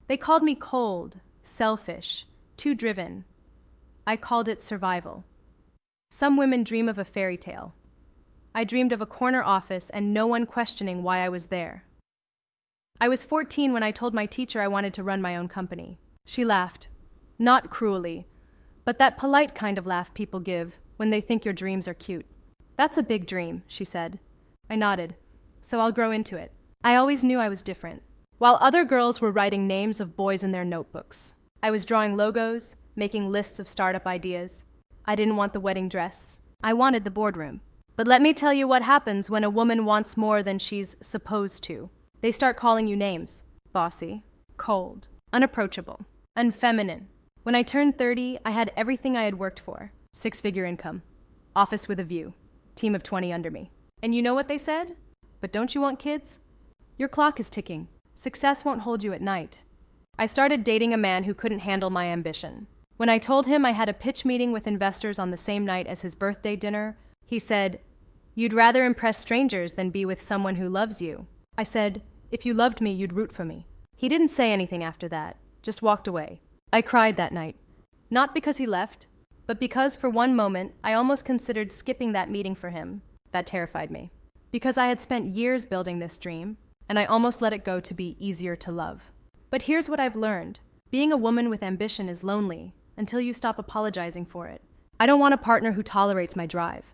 They called me cold, selfish, too driven. I called it survival. Some women dream of a fairy tale. I dreamed of a corner office and no one questioning why I was there. I was 14 when I told my teacher I wanted to run my own company. She laughed. Not cruelly, but that polite kind of laugh people give when they think your dreams are cute. That's a big dream, she said. I nodded. So I'll grow into it. I always knew I was different. While other girls were writing names of boys in their notebooks, I was drawing logos, making lists of startup ideas. I didn't want the wedding dress. I wanted the boardroom. But let me tell you what happens when a woman wants more than she's supposed to. They start calling you names. Bossy, cold, unapproachable, unfeminine. When I turned 30, I had everything I had worked for. 6-figure income. Office with a view. Team of 20 under me. And you know what they said? But don't you want kids? Your clock is ticking. Success won't hold you at night. I started dating a man who couldn't handle my ambition. When I told him I had a pitch meeting with investors on the same night as his birthday dinner, he said, "You'd rather impress strangers than be with someone who loves you." I said, "If you loved me, you'd root for me." He didn't say anything after that, just walked away. I cried that night. Not because he left, but because for one moment I almost considered skipping that meeting for him. That terrified me. Because I had spent years building this dream, and I almost let it go to be easier to love. But here's what I've learned. Being a woman with ambition is lonely until you stop apologizing for it. I don't want a partner who tolerates my drive.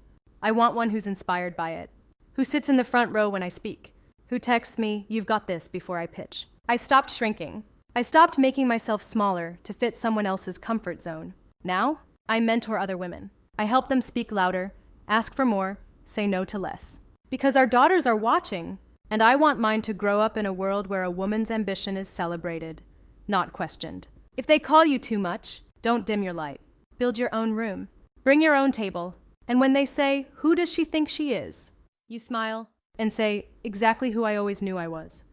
I want one who's inspired by it, who sits in the front row when I speak, who texts me, "You've got this," before I pitch. I stopped shrinking. I stopped making myself smaller to fit someone else's comfort zone. Now, I mentor other women. I help them speak louder, ask for more, say no to less. Because our daughters are watching, and I want mine to grow up in a world where a woman's ambition is celebrated, not questioned. If they call you too much, don't dim your light. Build your own room. Bring your own table. And when they say, "Who does she think she is?" you smile and say, "Exactly who I always knew I was."